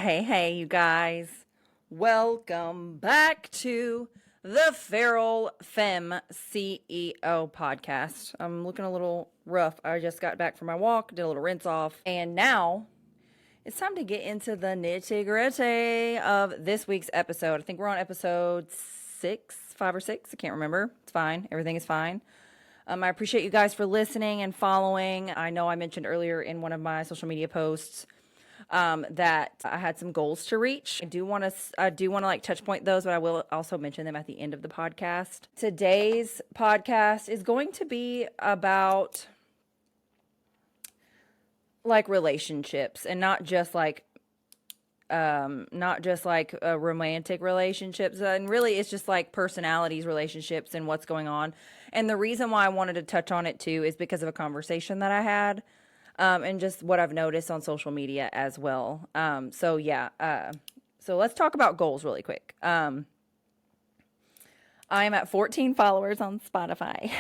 Hey, you guys. Welcome back to the Feral Femme CEO Podcast. I'm looking a little rough. I just got back from my walk, did a little rinse off, and now it's time to get into the nitty-gritty of this week's episode. I think we're on episode 5 or 6. I can't remember. It's fine. Everything is fine. I appreciate you guys for listening and following. I know I mentioned earlier in one of my social media posts that I had some goals to reach. I do want to like touch point those, but I will also mention them at the end of the podcast. Today's podcast is going to be about like relationships, and not just like romantic relationships, and really it's just like personalities, relationships, and what's going on. And the reason why I wanted to touch on it too is because of a conversation that I had, and just what I've noticed on social media as well. So let's talk about goals really quick. I am at 14 followers on Spotify.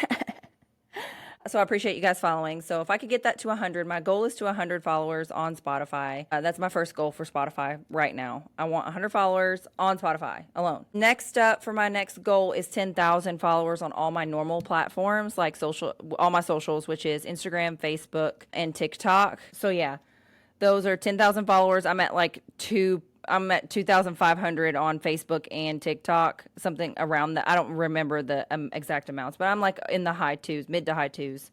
So I appreciate you guys following. So if I could get that to 100, my goal is to 100 followers on Spotify. That's my first goal for Spotify right now. I want 100 followers on Spotify alone. Next up for my next goal is 10,000 followers on all my normal platforms, like all my socials, which is Instagram, Facebook, and TikTok. So yeah, those are 10,000 followers. I'm at 2,500 on Facebook and TikTok, something around that. I don't remember the exact amounts, but I'm like in the mid to high twos.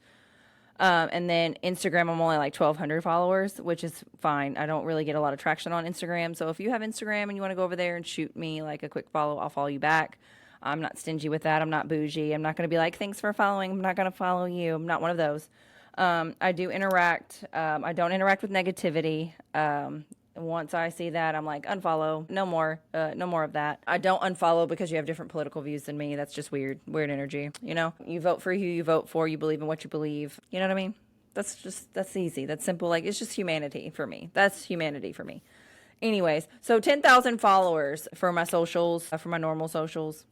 And then Instagram, I'm only like 1,200 followers, which is fine. I don't really get a lot of traction on Instagram. So if you have Instagram and you want to go over there and shoot me like a quick follow, I'll follow you back. I'm not stingy with that. I'm not bougie. I'm not going to be like, thanks for following. I'm not going to follow you. I'm not one of those. I do interact. I don't interact with negativity. Once I see that, I'm like, unfollow, no more of that. I don't unfollow because you have different political views than me. That's just weird energy. You know, you vote for who you vote for. You believe in what you believe. You know what I mean? That's easy. That's simple. Like, it's just humanity for me. That's humanity for me. Anyways, so 10,000 followers for my socials, for my normal socials.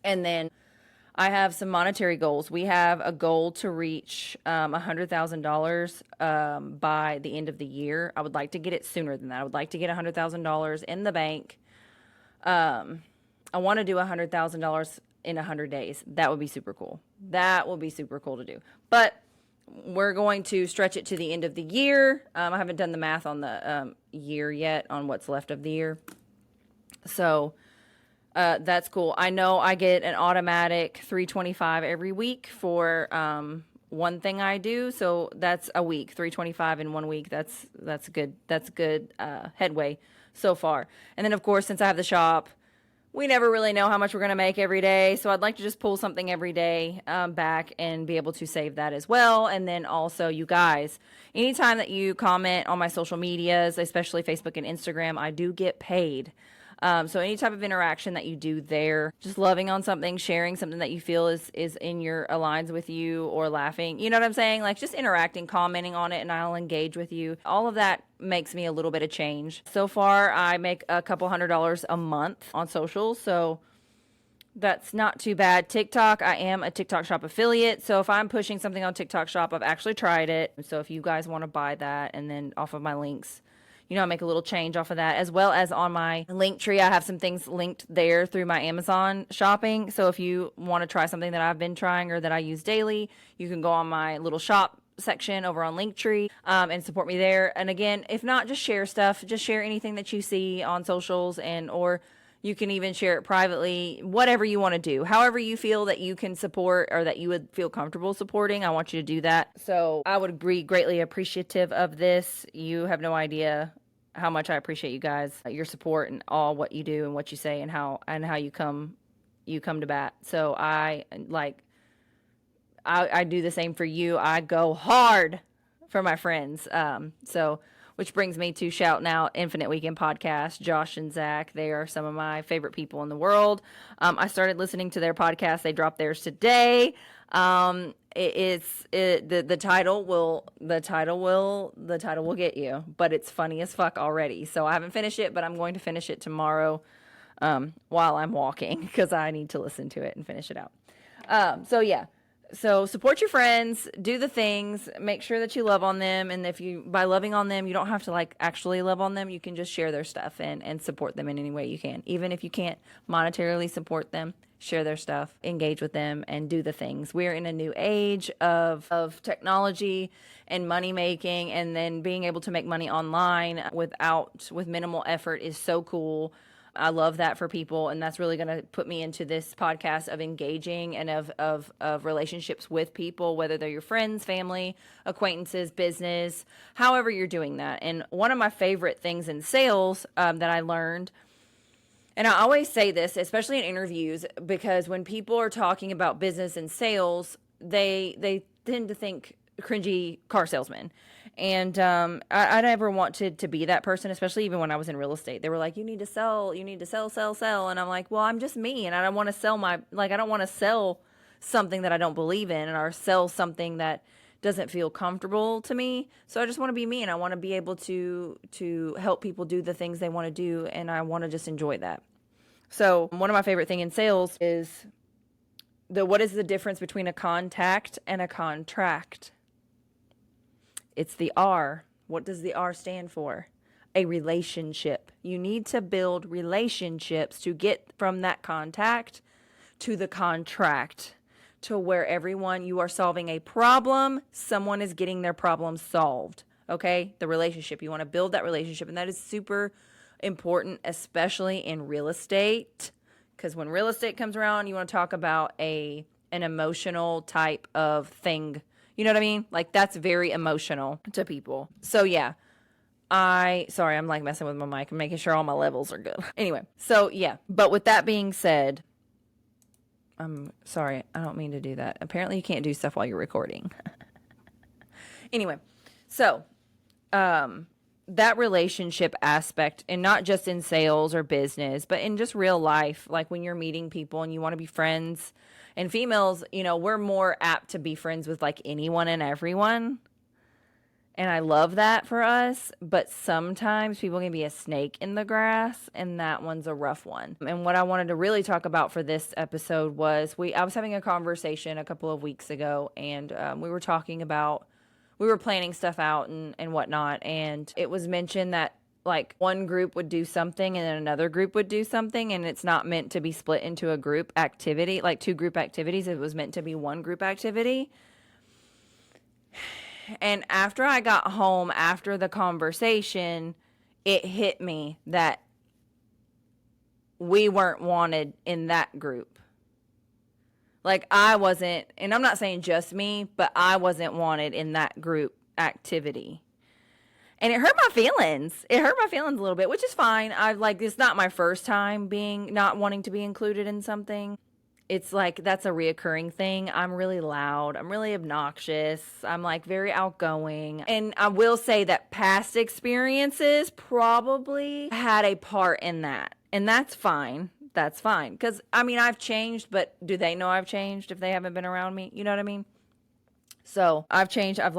And then I have some monetary goals. We have a goal to reach $100,000 by the end of the year. I would like to get it sooner than that. I would like to get $100,000 in the bank. I want to do $100,000 in 100 days. That would be super cool. That will be super cool to do. But we're going to stretch it to the end of the year. I haven't done the math on the year yet, on what's left of the year. So that's cool. I know I get an automatic $325 every week for one thing I do. So that's a week, $325 in 1 week. That's good. That's good headway so far. And then, of course, since I have the shop, we never really know how much we're going to make every day. So I'd like to just pull something every day back and be able to save that as well. And then also, you guys, anytime that you comment on my social medias, especially Facebook and Instagram, I do get paid. So any type of interaction that you do there, just loving on something, sharing something that you feel is in your aligns with you, or laughing, you know what I'm saying? Like, just interacting, commenting on it, and I'll engage with you. All of that makes me a little bit of change. So far, I make a couple $100 a month on social, so that's not too bad. TikTok, I am a TikTok Shop affiliate, so if I'm pushing something on TikTok Shop, I've actually tried it. So if you guys want to buy that, and then off of my links, you know, I make a little change off of that, as well as on my link tree. I have some things linked there through my Amazon shopping. So if you want to try something that I've been trying or that I use daily, you can go on my little shop section over on Linktree and support me there. And again, if not, just share stuff. Just share anything that you see on socials, or you can even share it privately, whatever you want to do. However you feel that you can support, or that you would feel comfortable supporting, I want you to do that. So I would be greatly appreciative of this. You have no idea how much I appreciate you guys, your support, and all what you do and what you say, and how you come to bat. So I do the same for you. I go hard for my friends. Which brings me to shout out Infinite Weekend Podcast, Josh and Zach. They are some of my favorite people in the world. I started listening to their podcast. They dropped theirs today. The title will get you, but it's funny as fuck already. So I haven't finished it, but I'm going to finish it tomorrow while I'm walking, because I need to listen to it and finish it out. So yeah. So support your friends, do the things, make sure that you love on them. And if you, by loving on them, you don't have to like actually love on them. You can just share their stuff and support them in any way you can. Even if you can't monetarily support them, share their stuff, engage with them, and do the things. We're in a new age of technology and money making, and then being able to make money online with minimal effort is so cool. I love that for people, and that's really going to put me into this podcast of engaging and of relationships with people, whether they're your friends, family, acquaintances, business, however you're doing that. And one of my favorite things in sales that I learned, and I always say this, especially in interviews, because when people are talking about business and sales, they tend to think cringy car salesman. And I never wanted to be that person, especially even when I was in real estate. They were like, you need to sell, sell. And I'm like, well, I'm just me. And I don't want to sell I don't want to sell something that I don't believe in, or sell something that doesn't feel comfortable to me. So I just want to be me, and I want to be able to help people do the things they want to do. And I want to just enjoy that. So one of my favorite things in sales is what is the difference between a contact and a contract? It's the R. What does the R stand for? A relationship. You need to build relationships to get from that contact to the contract, to where you are solving a problem, someone is getting their problem solved. Okay? The relationship. You want to build that relationship, and that is super important, especially in real estate. Because when real estate comes around, you want to talk about an emotional type of thing. You know what I mean? Like, that's very emotional to people. So yeah, sorry, I'm like messing with my mic and making sure all my levels are good. Anyway, so yeah, but with that being said, I'm sorry, I don't mean to do that. Apparently you can't do stuff while you're recording. Anyway, so, that relationship aspect, and not just in sales or business, but in just real life, like when you're meeting people and you want to be friends. And females, we're more apt to be friends with like anyone and everyone. And I love that for us. But sometimes people can be a snake in the grass, and that one's a rough one. And what I wanted to really talk about for this episode was I was having a conversation a couple of weeks ago, and we were talking about, we were planning stuff out and whatnot. And it was mentioned that like one group would do something and then another group would do something, and it's not meant to be split into a group activity, like two group activities. It was meant to be one group activity. And after I got home, after the conversation, it hit me that we weren't wanted in that group. Like, I wasn't, and I'm not saying just me, but I wasn't wanted in that group activity. And it hurt my feelings. It hurt my feelings a little bit, which is fine. It's not my first time not wanting to be included in something. It's like, that's a reoccurring thing. I'm really loud. I'm really obnoxious. I'm like very outgoing. And I will say that past experiences probably had a part in that. And that's fine. That's fine. Because, I've changed, but do they know I've changed if they haven't been around me? You know what I mean? So I've changed. I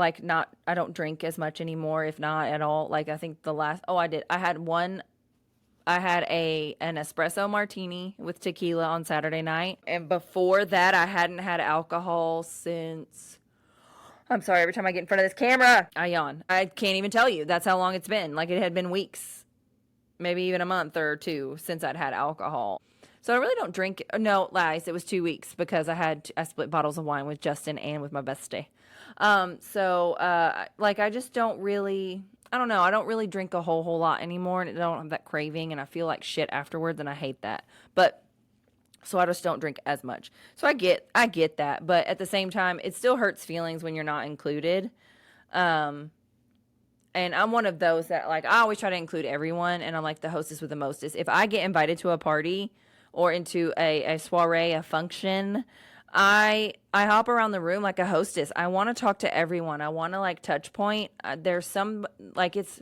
don't drink as much anymore, if not at all. Like, I think I did. I had an espresso martini with tequila on Saturday night. And before that, I hadn't had alcohol since, I'm sorry, every time I get in front of this camera, I yawn. I can't even tell you. That's how long it's been. Like, it had been weeks, maybe even a month or two since I'd had alcohol. So I really don't drink. No, lies. It was 2 weeks because I split bottles of wine with Justin and with my bestie. I just don't really, I don't know. I don't really drink a whole lot anymore, and I don't have that craving, and I feel like shit afterwards, and I hate that. But so I just don't drink as much. So I get that, but at the same time, it still hurts feelings when you're not included. And I'm one of those that, like, I always try to include everyone, and I'm like the hostess with the mostest. If I get invited to a party or into a soiree, a function, I hop around the room like a hostess. I want to talk to everyone. I want to like touch point. There's some, like, it's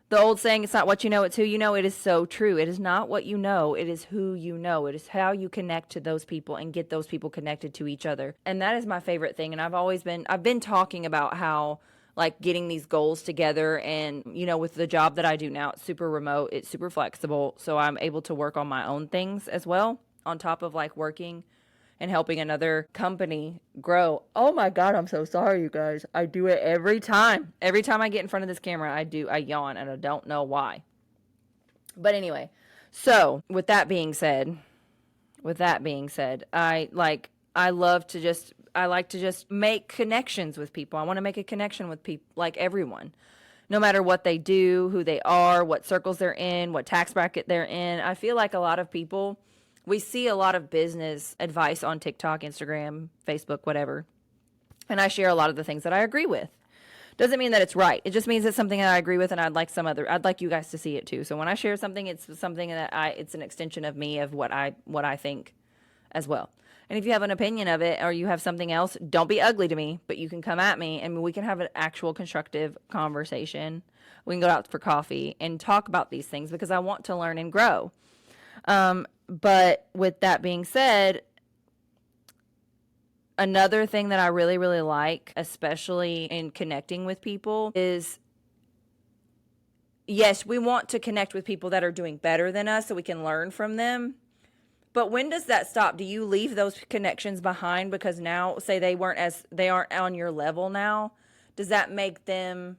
the old saying, it's not what you know, it's who you know. It is so true. It is not what you know. It is who you know. It is how you connect to those people and get those people connected to each other. And that is my favorite thing. And I've been talking about how, like, getting these goals together, and, with the job that I do now, it's super remote, it's super flexible. So I'm able to work on my own things as well, on top of like working and helping another company grow. Oh my God, I'm so sorry, you guys. I do it every time. Every time I get in front of this camera, I yawn, and I don't know why. But anyway, so with that being said, I like to just make connections with people. I want to make a connection with people, like everyone, no matter what they do, who they are, what circles they're in, what tax bracket they're in. I feel like a lot of people, we see a lot of business advice on TikTok, Instagram, Facebook, whatever. And I share a lot of the things that I agree with. Doesn't mean that it's right. It just means it's something that I agree with, and I'd like you guys to see it too. So when I share something, it's something that it's an extension of me, of what I think as well. And if you have an opinion of it, or you have something else, don't be ugly to me, but you can come at me and we can have an actual constructive conversation. We can go out for coffee and talk about these things, because I want to learn and grow. But with that being said, another thing that I really, really like, especially in connecting with people, is, yes, we want to connect with people that are doing better than us so we can learn from them. But when does that stop? Do you leave those connections behind because now, say they aren't on your level now? Does that make them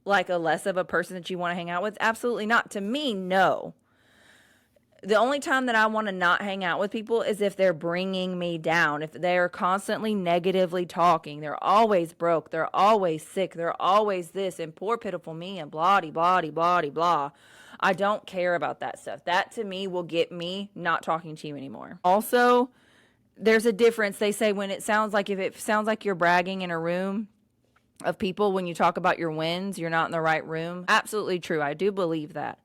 like a less of a person that you want to hang out with? Absolutely not. To me, no. The only time that I want to not hang out with people is if they're bringing me down. If they're constantly negatively talking, they're always broke, they're always sick, they're always this, and poor pitiful me, and blah, blah, blah, blah. I don't care about that stuff. That to me will get me not talking to you anymore. Also, there's a difference. They say if it sounds like you're bragging in a room of people, when you talk about your wins, you're not in the right room. Absolutely true. I do believe that.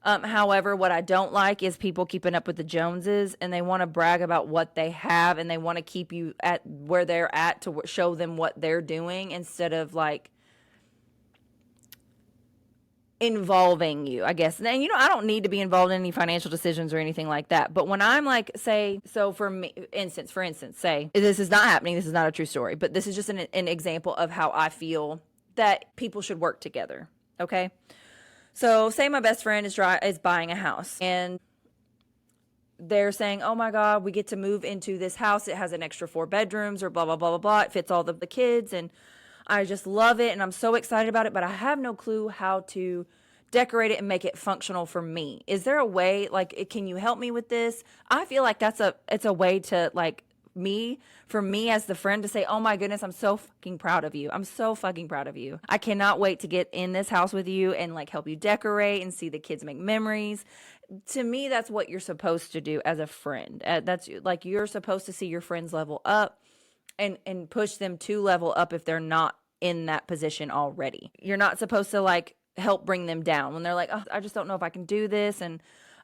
However, what I don't like is people keeping up with the Joneses, and they want to brag about what they have, and they want to keep you at where they're at to show them what they're doing, instead of like involving you, I guess. And I don't need to be involved in any financial decisions or anything like that. But when I'm like, say, so for instance, say, this is not happening, this is not a true story, but this is just an example of how I feel that people should work together. Okay. So say my best friend is buying a house, and they're saying, oh my God, we get to move into this house. It has an extra 4 bedrooms, or blah, blah, blah, blah, blah. It fits all the kids, and I just love it, and I'm so excited about it, but I have no clue how to decorate it and make it functional for me. Is there a way, like, can you help me with this? I feel like it's a way to, like, for me as the friend to say, oh my goodness, I'm so fucking proud of you. I'm so fucking proud of you. I cannot wait to get in this house with you and like help you decorate and see the kids make memories. To me, that's what you're supposed to do as a friend. That's like, you're supposed to see your friends level up and push them to level up if they're not in that position already. You're not supposed to like help bring them down when they're like, oh, I just don't know if I can do this, and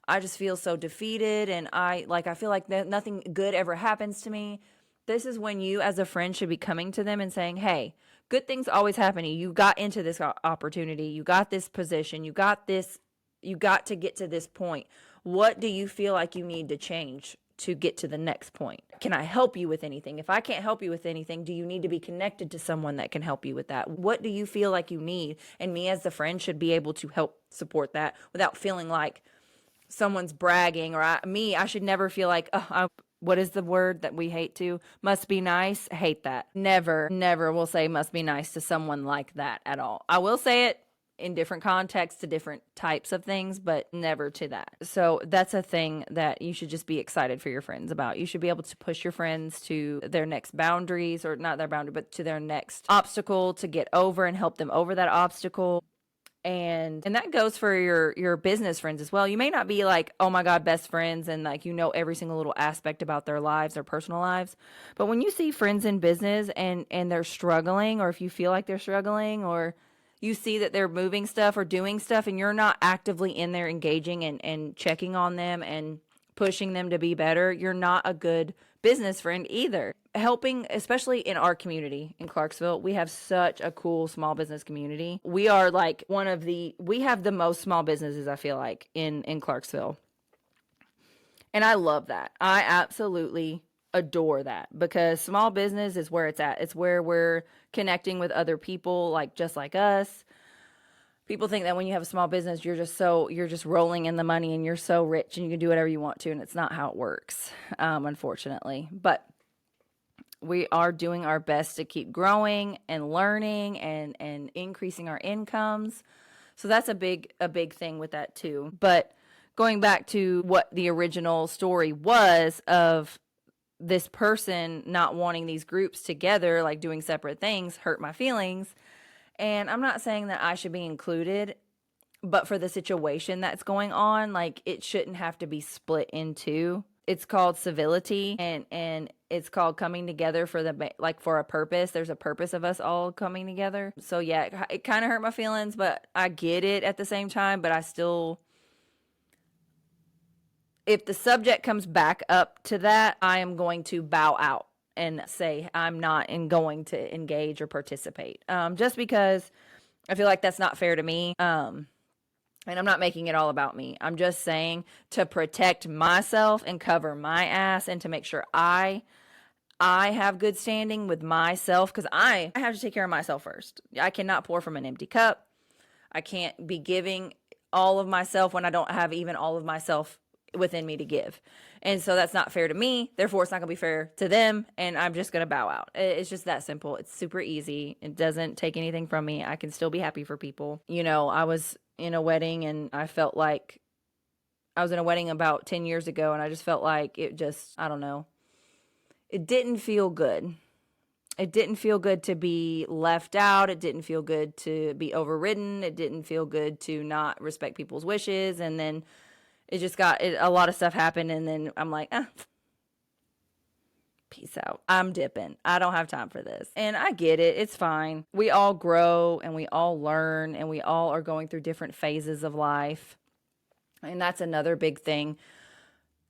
I just feel so defeated, and I feel like nothing good ever happens to me. This is when you as a friend should be coming to them and saying, hey, good things always happen to you. You got into this opportunity. You got this position. You got to get to this point. What do you feel like you need to change to get to the next point? Can I help you with anything? If I can't help you with anything, do you need to be connected to someone that can help you with that? What do you feel like you need? And me as the friend should be able to help support that without feeling like someone's bragging, or I should never feel like, oh, what is the word that we hate to? Must be nice. I hate that. Never will say must be nice to someone like that at all. I will say it in different contexts to different types of things, but never to that. So that's a thing that you should just be excited for your friends about. You should be able to push your friends to their next boundaries, or not their boundary, but to their next obstacle to get over, and help them over that obstacle. And that goes for your business friends as well. You may not be like, oh my God, best friends, and like, every single little aspect about their lives, their personal lives. But when you see friends in business and they're struggling, or if you feel like they're struggling, or you see that they're moving stuff or doing stuff, and you're not actively in there engaging and checking on them and pushing them to be better, you're not a good business friend either. Helping, especially in our community in Clarksville, we have such a cool small business community. We are like we have the most small businesses, I feel like, in Clarksville. And I love that. I absolutely adore that, because small business is where it's at. It's where we're connecting with other people, like just like us. People think that when you have a small business, you're just rolling in the money and you're so rich and you can do whatever you want to. And it's not how it works, unfortunately. But we are doing our best to keep growing and learning and increasing our incomes. So that's a big thing with that too. But going back to what the original story was of this person not wanting these groups together, like doing separate things, hurt my feelings. And I'm not saying that I should be included, but for the situation that's going on, like it shouldn't have to be split in two. It's called civility and it's called coming together for for a purpose. There's a purpose of us all coming together. So yeah, it kind of hurt my feelings, but I get it at the same time, but I still, if the subject comes back up to that, I am going to bow out and say I'm not going to engage or participate. Just because I feel like that's not fair to me. And I'm not making it all about me. I'm just saying to protect myself and cover my ass and to make sure I have good standing with myself, because I have to take care of myself first. I cannot pour from an empty cup. I can't be giving all of myself when I don't have even all of myself within me to give. And so that's not fair to me. Therefore, it's not going to be fair to them. And I'm just going to bow out. It's just that simple. It's super easy. It doesn't take anything from me. I can still be happy for people. You know, I was in a wedding and I felt like I was in a wedding about 10 years ago. And I just felt like it just, I don't know. It didn't feel good. It didn't feel good to be left out. It didn't feel good to be overridden. It didn't feel good to not respect people's wishes. And then it just a lot of stuff happened, and then I'm like, peace out. I'm dipping. I don't have time for this. And I get it. It's fine. We all grow, and we all learn, and we all are going through different phases of life. And that's another big thing.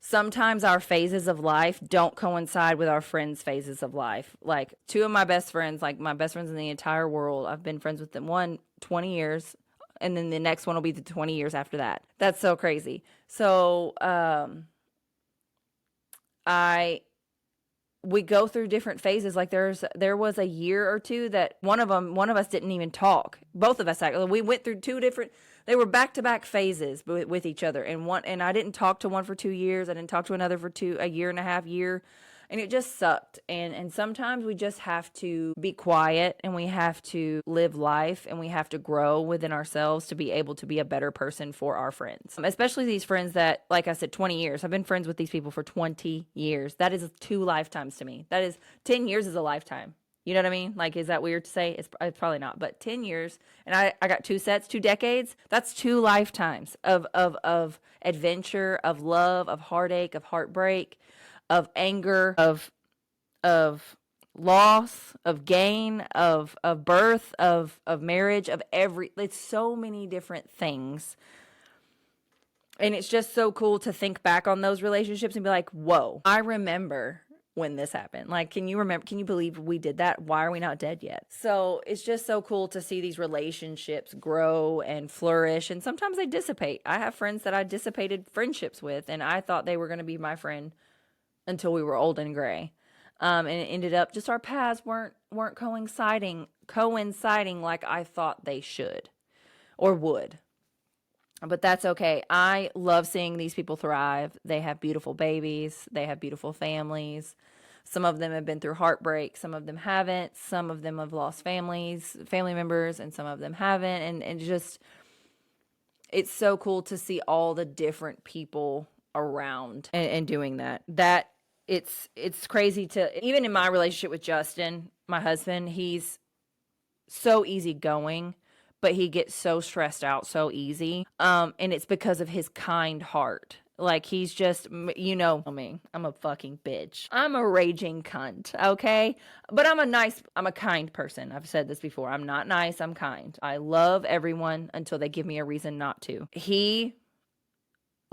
Sometimes our phases of life don't coincide with our friends' phases of life. Like two of my best friends, like my best friends in the entire world, I've been friends with them, one 20 years, and then the next one will be the 20 years after that. That's so crazy. So, we go through different phases. Like there was a year or two that one of us didn't even talk. Both of us, actually, we went through they were back-to-back phases with each other. And I didn't talk to one for 2 years. I didn't talk to another for a year and a half. And it just sucked. And sometimes we just have to be quiet and we have to live life and we have to grow within ourselves to be able to be a better person for our friends. Especially these friends that, like I said, 20 years. I've been friends with these people for 20 years. That is 2 lifetimes to me. That is 10 years is a lifetime. You know what I mean? Like, is that weird to say? It's probably not. But 10 years, and I got 2 sets, 2 decades. That's 2 lifetimes of adventure, of love, of heartache, of heartbreak, of anger, of loss, of gain, of birth, of marriage, it's so many different things. And it's just so cool to think back on those relationships and be like, whoa, I remember when this happened. Like, can you believe we did that? Why are we not dead yet? So it's just so cool to see these relationships grow and flourish. And sometimes they dissipate. I have friends that I dissipated friendships with, and I thought they were going to be my friend until we were old and gray. And it ended up just our paths weren't coinciding like I thought they should or would. But that's okay. I love seeing these people thrive. They have beautiful babies. They have beautiful families. Some of them have been through heartbreak. Some of them haven't. Some of them have lost family members, and some of them haven't. And just, it's so cool to see all the different people around and doing that. It's crazy to, even in my relationship with Justin, my husband, he's so easygoing, but he gets so stressed out so easy. And it's because of his kind heart. Like, he's just, you know me, I'm a fucking bitch. I'm a raging cunt, okay? But I'm a kind person. I've said this before. I'm not nice, I'm kind. I love everyone until they give me a reason not to. He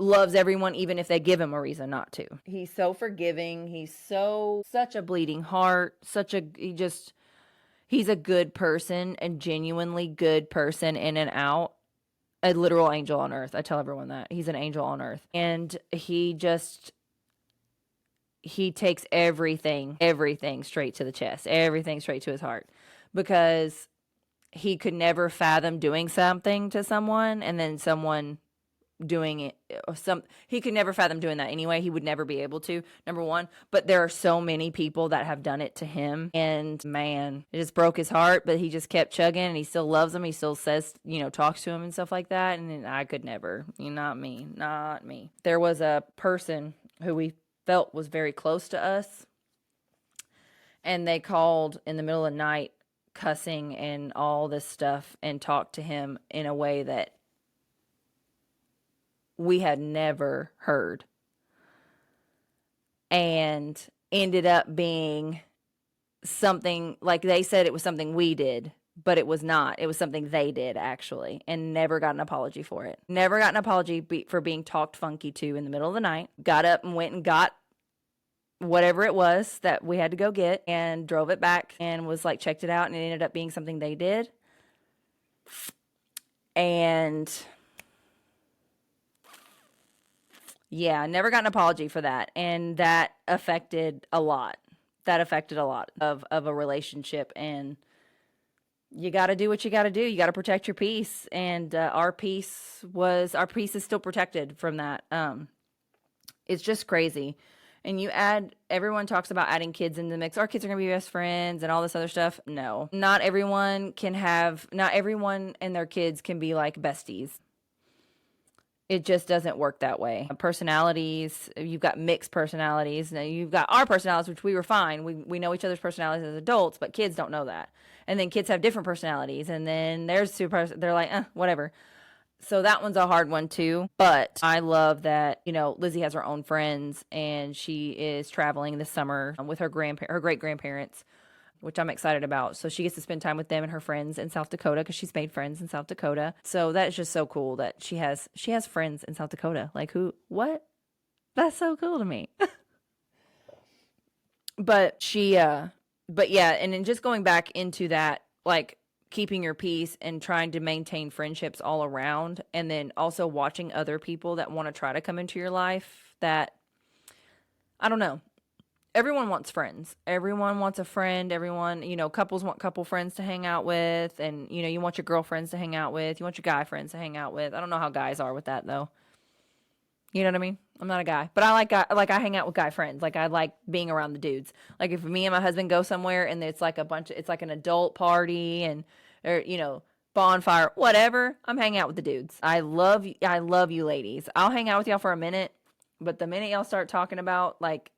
loves everyone even if they give him a reason not to. He's so forgiving. He's such a bleeding heart. He's a good person, a genuinely good person in and out. A literal angel on earth. I tell everyone that. He's an angel on earth. And he takes everything straight to the chest. Everything straight to his heart. Because he could never fathom doing something to someone and then someone doing it. He could never fathom doing that anyway. He would never be able to, number one. But there are so many people that have done it to him, and man, it just broke his heart. But he just kept chugging, and he still loves him. He still says, talks to him and stuff like that. And I could never. Not me. There was a person who we felt was very close to us, and they called in the middle of the night, cussing and all this stuff, and talked to him in a way that we had never heard, and ended up being something like they said it was something we did, but it was not. It was something they did, actually, and never got an apology for it. Never got an apology for being talked funky to in the middle of the night. Got up and went and got whatever it was that we had to go get and drove it back and was like, checked it out, and it ended up being something they did. And yeah, never got an apology for that. And that affected a lot. Of a relationship. And you got to do what you got to do. You got to protect your peace. And our peace is still protected from that. It's just crazy. And everyone talks about adding kids in the mix. Our kids are going to be best friends and all this other stuff. No, not everyone and their kids can be like besties. It just doesn't work that way. Personalities, you've got mixed personalities. Now you've got our personalities, which we were fine. We know each other's personalities as adults, but kids don't know that. And then kids have different personalities. And then they're like, whatever. So that one's a hard one too. But I love that, Lizzie has her own friends, and she is traveling this summer with her great-grandparents, which I'm excited about. So she gets to spend time with them and her friends in South Dakota, because she's made friends in South Dakota. So that is just so cool that she has friends in South Dakota. Like, who? What? That's so cool to me. But yeah, and then just going back into that, like keeping your peace and trying to maintain friendships all around, and then also watching other people that want to try to come into your life that, I don't know. Everyone wants friends. Everyone wants a friend. Everyone, couples want couple friends to hang out with. And, you want your girlfriends to hang out with. You want your guy friends to hang out with. I don't know how guys are with that, though. You know what I mean? I'm not a guy. But I hang out with guy friends. Like, I like being around the dudes. Like, if me and my husband go somewhere and it's like it's like an adult party or bonfire, whatever, I'm hanging out with the dudes. I love you ladies. I'll hang out with y'all for a minute. But the minute y'all start talking about, like,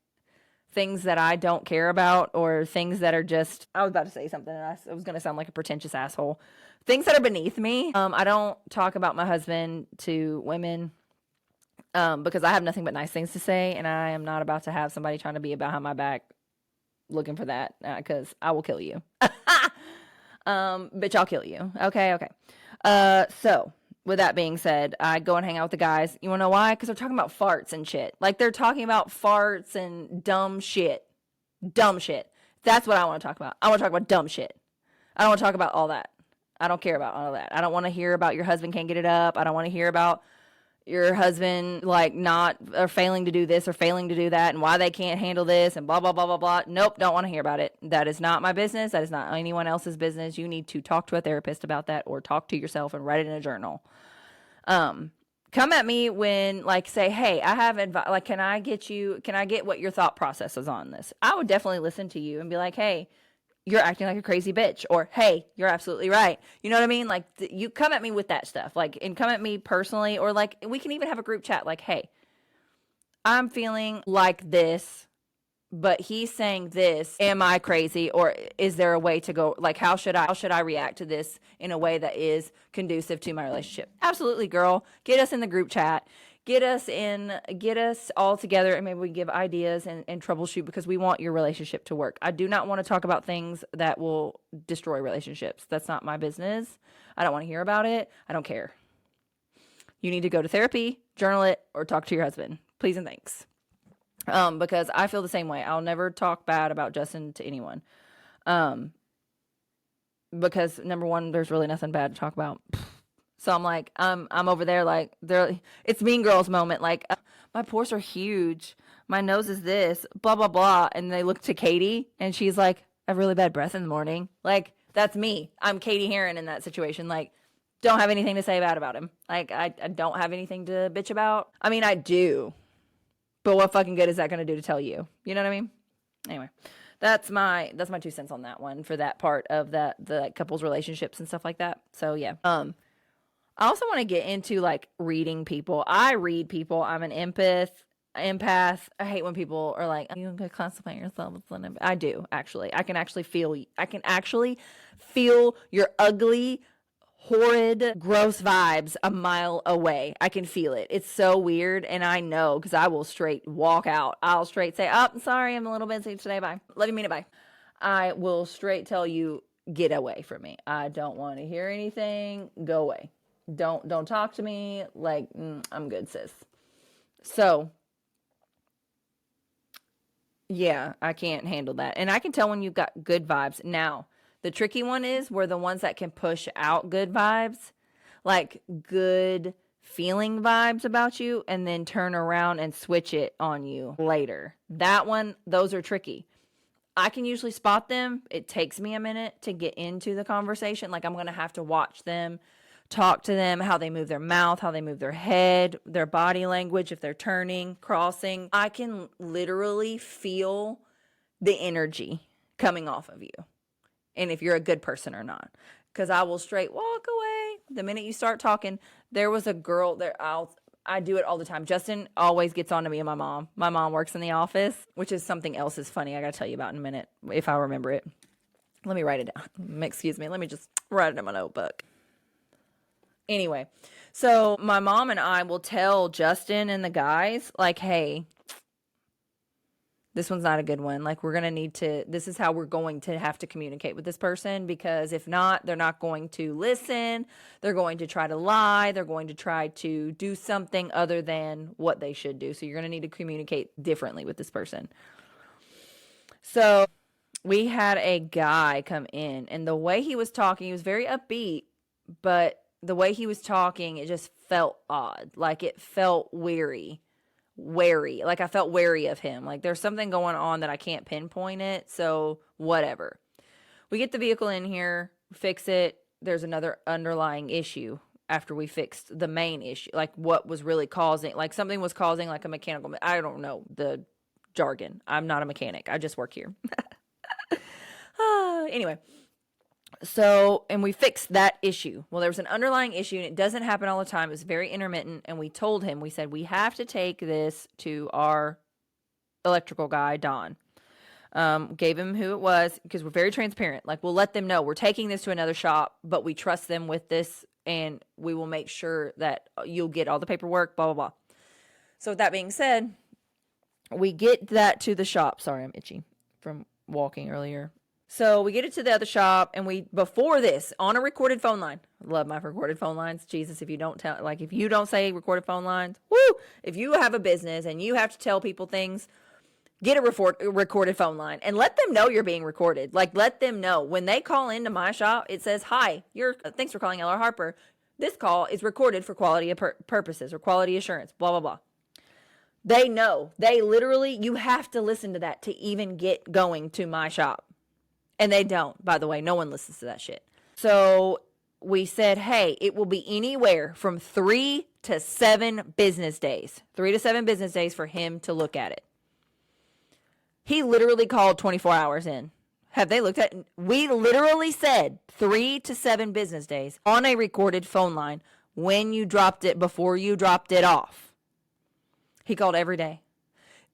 things that I don't care about, or things that are just, I was about to say something and I was going to sound like a pretentious asshole. Things that are beneath me. I don't talk about my husband to women because I have nothing but nice things to say, and I am not about to have somebody trying to be behind my back looking for that, because I will kill you. Bitch, I'll kill you. Okay. So with that being said, I go and hang out with the guys. You want to know why? Because they're talking about farts and shit. Like, they're talking about farts and dumb shit. That's what I want to talk about. I want to talk about dumb shit. I don't want to talk about all that. I don't care about all that. I don't want to hear about your husband can't get it up. I don't want to hear about your husband, like, not, or failing to do this or failing to do that, and why they can't handle this and blah, blah, blah, blah, blah. Nope, don't want to hear about it. That is not my business. That is not anyone else's business. You need to talk to a therapist about that, or talk to yourself and write it in a journal. Come at me when, like, say, hey, I have advice. Like, can I get what your thought process is on this? I would definitely listen to you and be like, hey, you're acting like a crazy bitch, or hey, you're absolutely right. You know what I mean? Like, you come at me with that stuff, like, and come at me personally, or like, we can even have a group chat. Like, hey, I'm feeling like this, but he's saying this. Am I crazy, or is there a way to go? Like, how should I react to this in a way that is conducive to my relationship? Absolutely, girl. Get us in the group chat. Get us all together, and maybe we can give ideas and troubleshoot, because we want your relationship to work. I do not want to talk about things that will destroy relationships. That's not my business. I don't want to hear about it. I don't care. You need to go to therapy, journal it, or talk to your husband. Please and thanks. Because I feel the same way. I'll never talk bad about Justin to anyone. Because number one, there's really nothing bad to talk about. So I'm like, I'm over there like, it's Mean Girls moment. Like, my pores are huge. My nose is this, blah, blah, blah. And they look to Katie, and she's like, I have really bad breath in the morning. Like, That's me. I'm Katie Heron in that situation. Like, don't have anything to say bad about him. Like, I don't have anything to bitch about. I mean, I do. But what fucking good is that going to do to tell you? You know what I mean? Anyway, that's my 2 cents on that one for that part of the couples relationships and stuff like that. So yeah. I also want to get into like reading people. I read people. I'm an empath. I hate when people are like, you can classify yourself as an empath. I do, actually. I can actually feel your ugly, horrid, gross vibes a mile away. I can feel it. It's so weird, and I know because I will straight walk out. I'll straight say, oh, sorry, I'm a little busy today. Bye. Love you, mean it, bye. I will straight tell you, get away from me. I don't want to hear anything. Go away. Don't talk to me. Like, I'm good, sis. So, yeah, I can't handle that. And I can tell when you've got good vibes. Now, the tricky one is where the ones that can push out good vibes, like good feeling vibes about you, and then turn around and switch it on you later. That one, those are tricky. I can usually spot them. It takes me a minute to get into the conversation. Like, I'm going to have to watch them, talk to them, how they move their mouth, how they move their head, their body language, if they're turning, crossing. I can literally feel the energy coming off of you, and if you're a good person or not, because I will straight walk away the minute you start talking. There was a girl there. I do it all the time. Justin always gets on to me and my mom. My mom works in the office, which is something else is funny I got to tell you about in a minute if I remember it. Let me write it down. Excuse me. Let me just write it in my notebook. Anyway, so my mom and I will tell Justin and the guys, like, hey, this one's not a good one. Like, we're going to need to, this is how we're going to have to communicate with this person, because if not, they're not going to listen. They're going to try to lie. They're going to try to do something other than what they should do. So you're going to need to communicate differently with this person. So we had a guy come in, and the way he was talking, he was very upbeat, but the way he was talking, it just felt odd. Like, it felt wary. Like, I felt wary of him. Like, there's something going on that I can't pinpoint it. So whatever. We get the vehicle in here, fix it. There's another underlying issue after we fixed the main issue. Like, what was really causing, like something was causing like a mechanical, I don't know the jargon. I'm not a mechanic. I just work here. Anyway. So, and we fixed that issue. Well, there was an underlying issue, and it doesn't happen all the time. It was very intermittent, and we told him, we said, we have to take this to our electrical guy, Don. Gave him who it was, because we're very transparent. Like, we'll let them know we're taking this to another shop, but we trust them with this, and we will make sure that you'll get all the paperwork, blah, blah, blah. So with that being said, we get that to the shop. Sorry, I'm itchy from walking earlier. So we get it to the other shop, and before this, on a recorded phone line. Love my recorded phone lines. Jesus, if you don't say recorded phone lines, woo! If you have a business and you have to tell people things, get a recorded phone line and let them know you're being recorded. Like, let them know when they call into my shop, it says, hi, thanks for calling L.R. Harper. This call is recorded for quality purposes or quality assurance, blah, blah, blah. They know. They literally, you have to listen to that to even get going to my shop. And they don't, by the way. No one listens to that shit. So we said, hey, it will be anywhere from 3 to 7 business days. 3 to 7 business days for him to look at it. He literally called 24 hours in. Have they looked at it? We literally said 3 to 7 business days on a recorded phone line when you dropped it, before you dropped it off. He called every day.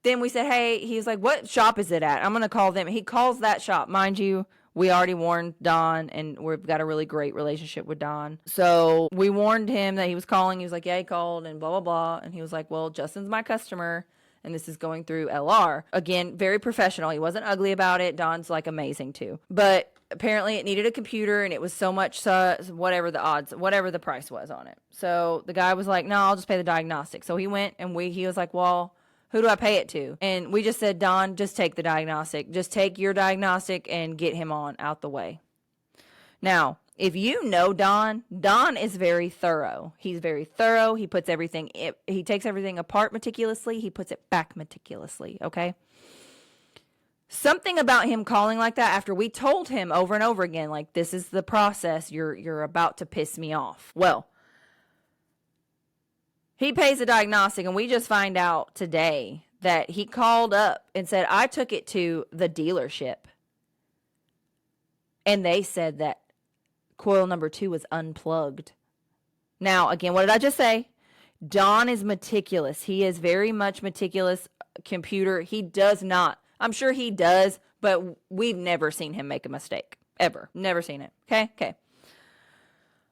Then we said, hey, he was like, what shop is it at? I'm going to call them. He calls that shop. Mind you, we already warned Don, and we've got a really great relationship with Don. So we warned him that he was calling. He was like, yeah, he called and blah, blah, blah. And he was like, well, Justin's my customer, and this is going through LR. Again, very professional. He wasn't ugly about it. Don's like amazing too. But apparently it needed a computer, and it was so much, whatever the price was on it. So the guy was like, no, I'll just pay the diagnostic. So he went, and he was like, well, who do I pay it to? And we just said, Don, just take the diagnostic. Just take your diagnostic and get him out the way. Now, if you know Don is very thorough. He's very thorough. He takes everything apart meticulously. He puts it back meticulously, okay? Something about him calling like that after we told him over and over again, like, this is the process. You're about to piss me off. Well, he pays a diagnostic, and we just find out today that he called up and said, I took it to the dealership. And they said that coil number 2 was unplugged. Now, again, what did I just say? Don is meticulous. He is very much meticulous computer. He does not. I'm sure he does, but we've never seen him make a mistake. Ever. Never seen it. Okay?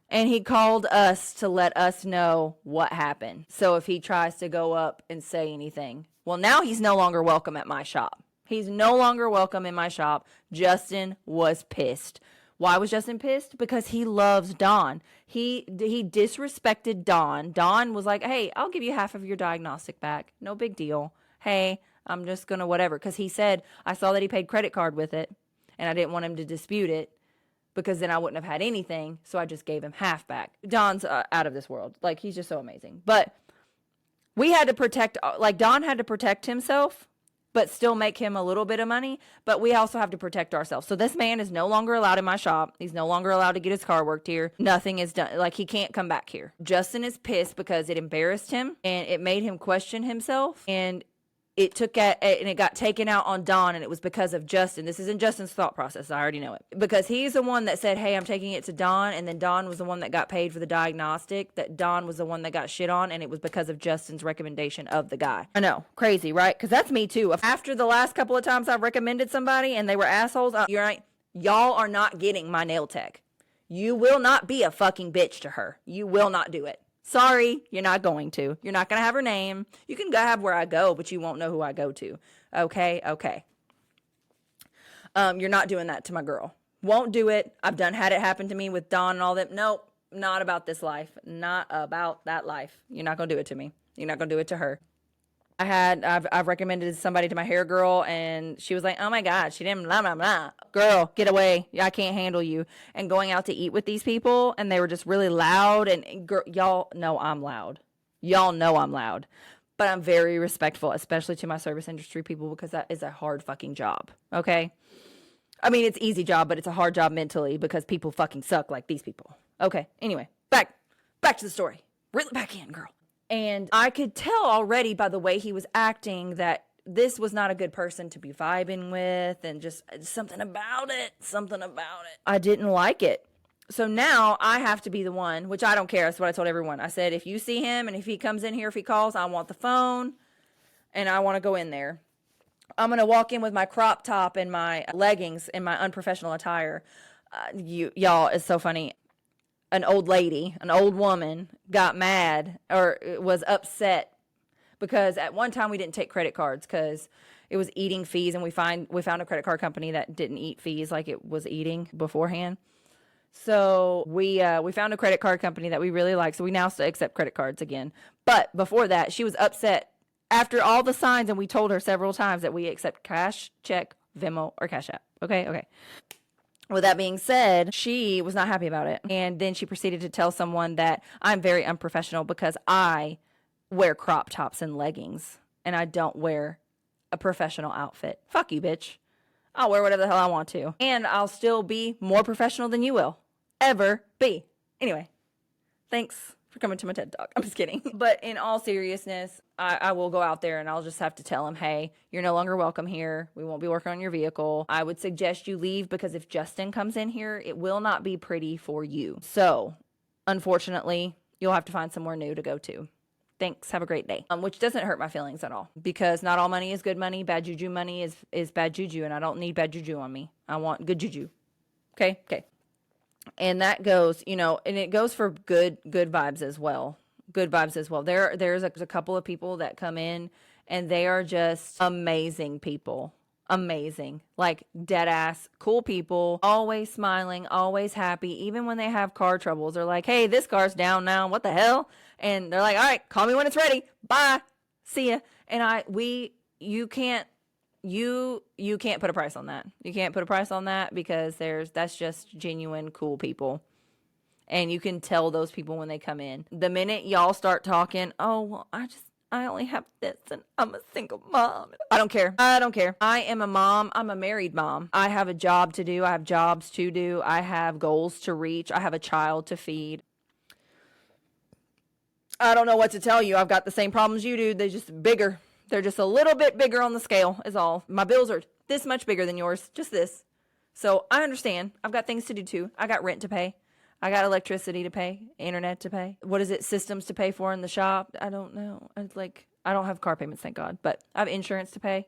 And he called us to let us know what happened. So if he tries to go up and say anything. Well, now he's no longer welcome at my shop. He's no longer welcome in my shop. Justin was pissed. Why was Justin pissed? Because he loves Don. He disrespected Don. Don was like, hey, I'll give you half of your diagnostic back. No big deal. Hey, I'm just going to whatever. Because he said, I saw that he paid credit card with it, and I didn't want him to dispute it because then I wouldn't have had anything, so I just gave him half back. Don's out of this world. Like, he's just so amazing. But we had to protect, like, Don had to protect himself, but still make him a little bit of money. But we also have to protect ourselves. So this man is no longer allowed in my shop. He's no longer allowed to get his car worked here. Nothing is done. Like, he can't come back here. Justin is pissed because it embarrassed him and it made him question himself. And it got taken out on Don, and it was because of Justin. This isn't Justin's thought process. I already know it. Because he's the one that said, hey, I'm taking it to Don, and then Don was the one that got paid for the diagnostic, that Don was the one that got shit on, and it was because of Justin's recommendation of the guy. I know. Crazy, right? Because that's me, too. After the last couple of times I've recommended somebody, and they were assholes, you're right. Y'all are not getting my nail tech. You will not be a fucking bitch to her. You will not do it. Sorry, you're not going to. You're not going to have her name. You can go have where I go, but you won't know who I go to. Okay. You're not doing that to my girl. Won't do it. I've had it happen to me with Dawn and all that. Nope, not about this life. Not about that life. You're not going to do it to me. You're not going to do it to her. I've recommended somebody to my hair girl, and she was like, oh my God, she didn't blah, blah, blah. Girl, get away. I can't handle you. And going out to eat with these people, and they were just really loud, and y'all know I'm loud. Y'all know I'm loud. But I'm very respectful, especially to my service industry people, because that is a hard fucking job, okay? I mean, it's an easy job, but it's a hard job mentally because people fucking suck like these people. Okay, anyway, back to the story. Reel it back in, girl. And I could tell already by the way he was acting that this was not a good person to be vibing with, and just something about it. I didn't like it. So now I have to be the one, which I don't care. That's what I told everyone. I said, if you see him and if he comes in here, if he calls, I want the phone and I want to go in there. I'm going to walk in with my crop top and my leggings and my unprofessional attire. Y'all, it's so funny. An old woman got mad or was upset because at one time we didn't take credit cards because it was eating fees, and we found a credit card company that didn't eat fees like it was eating beforehand. So we found a credit card company that we really like. So we now accept credit cards again. But before that, she was upset after all the signs, and we told her several times that we accept cash, check, Venmo, or Cash App. Okay. With that being said, she was not happy about it. And then she proceeded to tell someone that I'm very unprofessional because I wear crop tops and leggings and I don't wear a professional outfit. Fuck you, bitch. I'll wear whatever the hell I want to. And I'll still be more professional than you will ever be. Anyway, thanks for coming to my TED Talk. I'm just kidding. But in all seriousness, I will go out there and I'll just have to tell him, hey, you're no longer welcome here. We won't be working on your vehicle. I would suggest you leave because if Justin comes in here, it will not be pretty for you. So, unfortunately, you'll have to find somewhere new to go to. Thanks. Have a great day. Which doesn't hurt my feelings at all because not all money is good money. Bad juju money is bad juju, and I don't need bad juju on me. I want good juju. Okay. And that goes, and it goes for good vibes as well. There's a couple of people that come in and they are just amazing people. Amazing. Like dead ass cool people, always smiling, always happy. Even when they have car troubles, they're like, hey, this car's down now. What the hell? And they're like, all right, call me when it's ready. Bye. See ya. And you can't put a price on that. You can't put a price on that because that's just genuine cool people. And you can tell those people when they come in. The minute y'all start talking, oh, well, I I only have this and I'm a single mom. I don't care. I don't care. I am a mom. I'm a married mom. I have a job to do. I have jobs to do. I have goals to reach. I have a child to feed. I don't know what to tell you. I've got the same problems you do. They're just bigger. They're just a little bit bigger on the scale is all. My bills are this much bigger than yours. Just this. So I understand. I've got things to do too. I got rent to pay. I got electricity to pay, internet to pay. What is it? Systems to pay for in the shop? I don't know. It's like, I don't have car payments, thank God, but I have insurance to pay.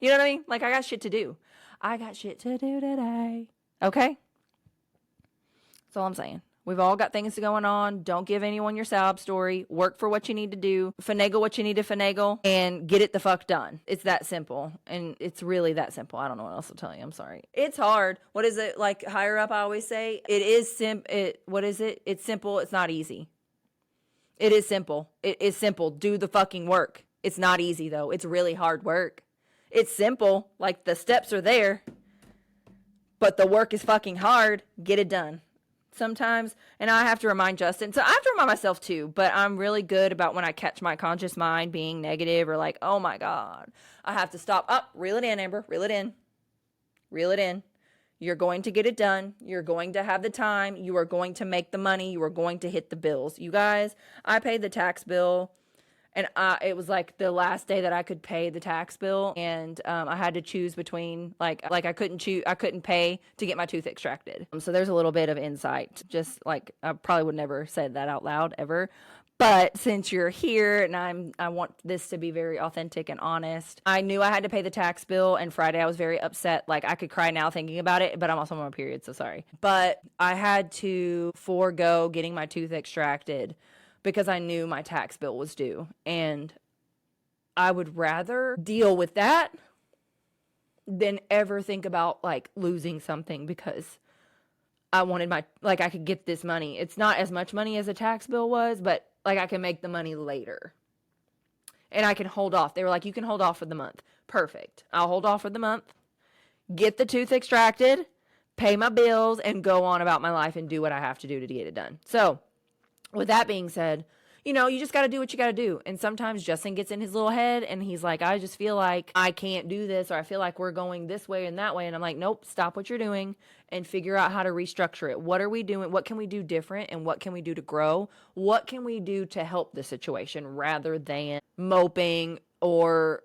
You know what I mean? Like, I got shit to do. I got shit to do today. Okay? That's all I'm saying. We've all got things going on. Don't give anyone your sob story. Work for what you need to do. Finagle what you need to finagle. And get it the fuck done. It's that simple. And it's really that simple. I don't know what else to tell you. I'm sorry. It's hard. What is it? Like higher up, I always say, it is what is it? It's simple. It's not easy. It is simple. It is simple. Do the fucking work. It's not easy though. It's really hard work. It's simple. Like the steps are there. But the work is fucking hard. Get it done. Sometimes, and I have to remind Justin, so I have to remind myself too, but I'm really good about when I catch my conscious mind being negative or like, oh my God, I have to stop. Oh, reel it in, Amber, reel it in, reel it in. You're going to get it done. You're going to have the time. You are going to make the money. You are going to hit the bills. You guys, I paid the tax bill. And it was like the last day that I could pay the tax bill, and I had to choose between like I couldn't pay to get my tooth extracted. So there's a little bit of insight. Just like I probably would never say that out loud ever, but since you're here and I want this to be very authentic and honest, I knew I had to pay the tax bill, and Friday I was very upset. Like I could cry now thinking about it, but I'm also on my period, so sorry. But I had to forego getting my tooth extracted because I knew my tax bill was due. And I would rather deal with that than ever think about like losing something because I wanted I could get this money. It's not as much money as a tax bill was, but like I can make the money later. And I can hold off. They were like, you can hold off for the month. Perfect. I'll hold off for the month, get the tooth extracted, pay my bills, and go on about my life and do what I have to do to get it done. So, with that being said, you know, you just got to do what you got to do. And sometimes Justin gets in his little head and he's like, I just feel like I can't do this, or I feel like we're going this way and that way. And I'm like, nope, stop what you're doing and figure out how to restructure it. What are we doing? What can we do different? And what can we do to grow? What can we do to help the situation rather than moping or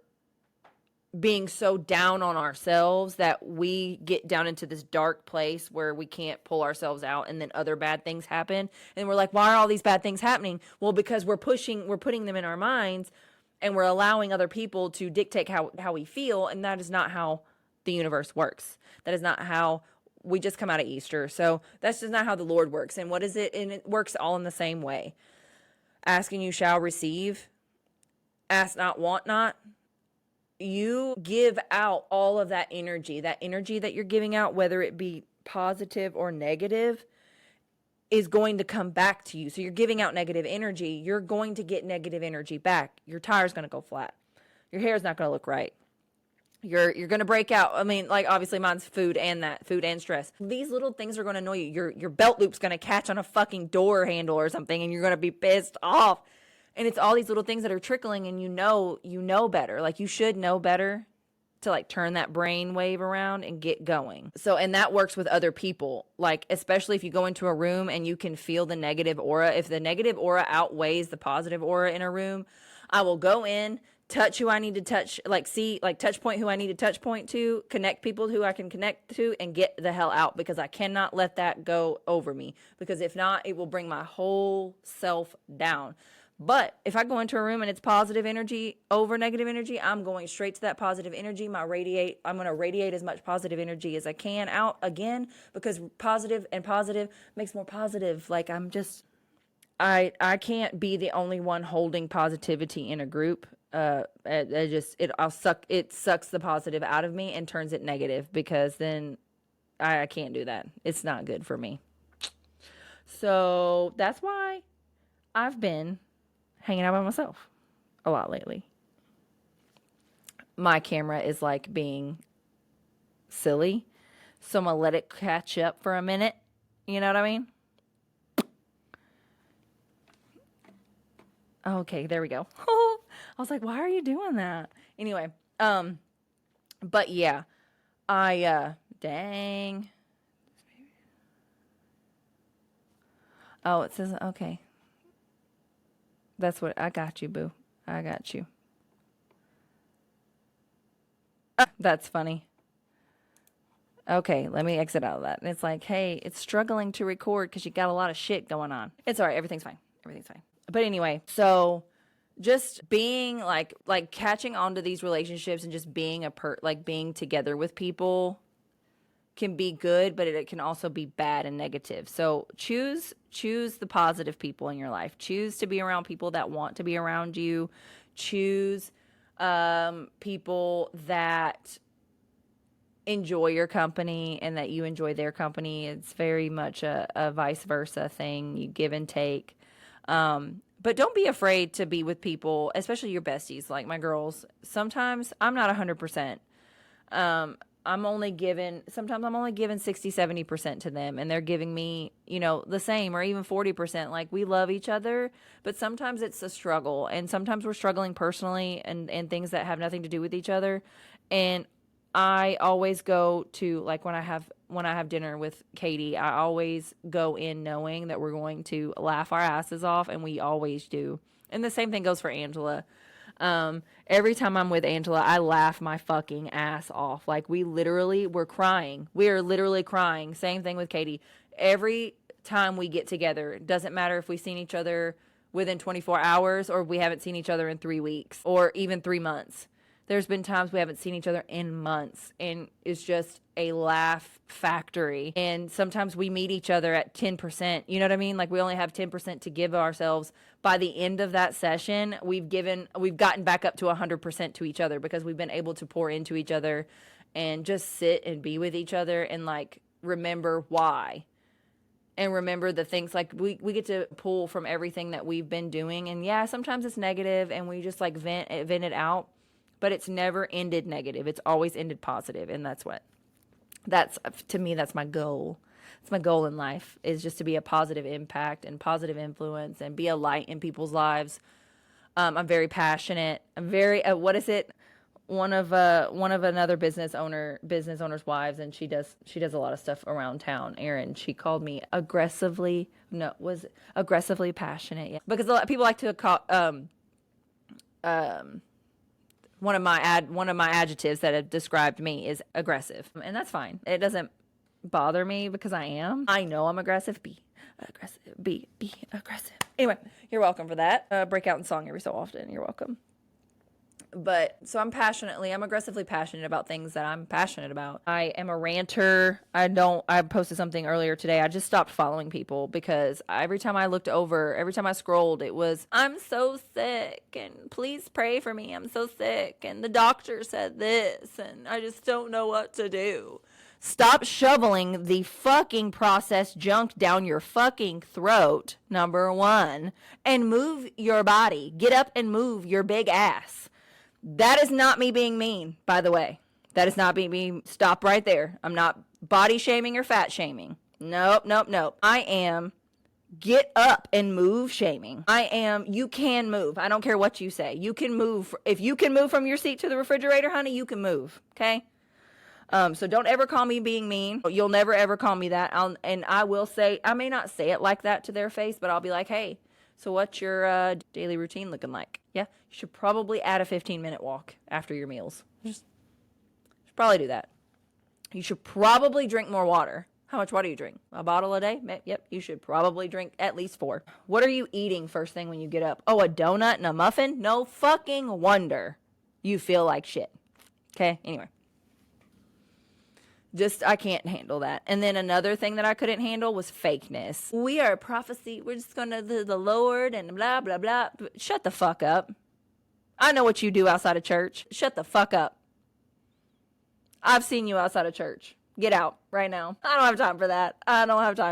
being so down on ourselves that we get down into this dark place where we can't pull ourselves out, and then other bad things happen. And we're like, why are all these bad things happening? Well, because we're putting them in our minds, and we're allowing other people to dictate how we feel. And that is not how the universe works. That is not how we just come out of Easter. So that's just not how the Lord works. And what is it? And it works all in the same way. Ask and you shall receive. Ask not, want not. You give out all of that energy that you're giving out, whether it be positive or negative, is going to come back to you. So you're giving out negative energy. You're going to get negative energy back. Your tire's going to go flat. Your hair's not going to look right. You're going to break out. I mean, like obviously mine's food and stress. These little things are going to annoy you. Your belt loop's going to catch on a fucking door handle or something, and you're going to be pissed off. And it's all these little things that are trickling, and you know better. Like you should know better to like turn that brain wave around and get going. So, and that works with other people. Like, especially if you go into a room and you can feel the negative aura. If the negative aura outweighs the positive aura in a room, I will go in, touch who I need to touch, touch point who I need to touch point to, connect people who I can connect to, and get the hell out, because I cannot let that go over me. Because if not, it will bring my whole self down. But if I go into a room and it's positive energy over negative energy, I'm going straight to that positive energy. I'm going to radiate as much positive energy as I can out again, because positive and positive makes more positive. Like I can't be the only one holding positivity in a group. It sucks the positive out of me and turns it negative, because then I can't do that. It's not good for me. So that's why I've been hanging out by myself a lot lately. My camera is like being silly, so I'm gonna let it catch up for a minute. You know what I mean? Okay, there we go. I was like, why are you doing that? Anyway, but yeah, dang. Oh, it says, okay. That's what, I got you, boo. I got you. That's funny. Okay, let me exit out of that. And it's like, hey, it's struggling to record because you got a lot of shit going on. It's all right. Everything's fine. Everything's fine. But anyway, so just being like catching on to these relationships and just being being together with people can be good, but it can also be bad and negative. So choose the positive people in your life. Choose to be around people that want to be around you. Choose people that enjoy your company and that you enjoy their company. It's very much a vice versa thing. You give and take. But don't be afraid to be with people, especially your besties, like my girls. Sometimes I'm not 100%. Sometimes I'm only giving 60, 70% to them, and they're giving me, the same or even 40%. Like, we love each other, but sometimes it's a struggle, and sometimes we're struggling personally and things that have nothing to do with each other. And I always go to, like, when I have dinner with Katie, I always go in knowing that we're going to laugh our asses off, and we always do. And the same thing goes for Angela. Every time I'm with Angela, I laugh my fucking ass off. Like, we're crying. We are literally crying. Same thing with Katie. Every time we get together, it doesn't matter if we've seen each other within 24 hours or we haven't seen each other in 3 weeks or even 3 months. There's been times we haven't seen each other in months, and it's just a laugh factory. And sometimes we meet each other at 10%. You know what I mean? Like, we only have 10% to give ourselves. By the end of that session, we've gotten back up to 100% to each other because we've been able to pour into each other and just sit and be with each other and, like, remember why. And remember the things, like, we get to pull from everything that we've been doing. And yeah, sometimes it's negative and we just, like, vent it out. But it's never ended negative. It's always ended positive. And to me, that's my goal. It's my goal in life, is just to be a positive impact and positive influence and be a light in people's lives. I'm very passionate. I'm very, what is it? One of another business owner's wives, and she does a lot of stuff around town. Erin, she called me aggressively passionate. Yeah. Because a lot of people like to call, one of my adjectives that have described me is aggressive, and that's fine. It doesn't bother me because I know I'm aggressive. Be aggressive. Be aggressive. Anyway, you're welcome for that. Break out in song every so often. You're welcome. But so I'm aggressively passionate about things that I'm passionate about. I am a ranter. I posted something earlier today. I just stopped following people because every time I scrolled, it was, I'm so sick and please pray for me. I'm so sick. And the doctor said this and I just don't know what to do. Stop shoveling the fucking processed junk down your fucking throat, number one, and move your body. Get up and move your big ass. That is not me being mean, by the way. That is not being mean. Stop right there. I'm not body shaming or fat shaming. Nope. I am get up and move shaming. You can move. I don't care what you say. You can move. If you can move from your seat to the refrigerator, honey, you can move. Okay? So don't ever call me being mean. You'll never ever call me that. I will say, I may not say it like that to their face, but I'll be like, hey, so what's your daily routine looking like? Yeah, you should probably add a 15-minute walk after your meals. Just should probably do that. You should probably drink more water. How much water do you drink? A bottle a day? Yep, you should probably drink at least 4. What are you eating first thing when you get up? Oh, a donut and a muffin? No fucking wonder you feel like shit. Okay, anyway. I can't handle that. And then another thing that I couldn't handle was fakeness. We are a prophecy. We're just going to the Lord and blah, blah, blah. Shut the fuck up. I know what you do outside of church. Shut the fuck up. I've seen you outside of church. Get out right now. I don't have time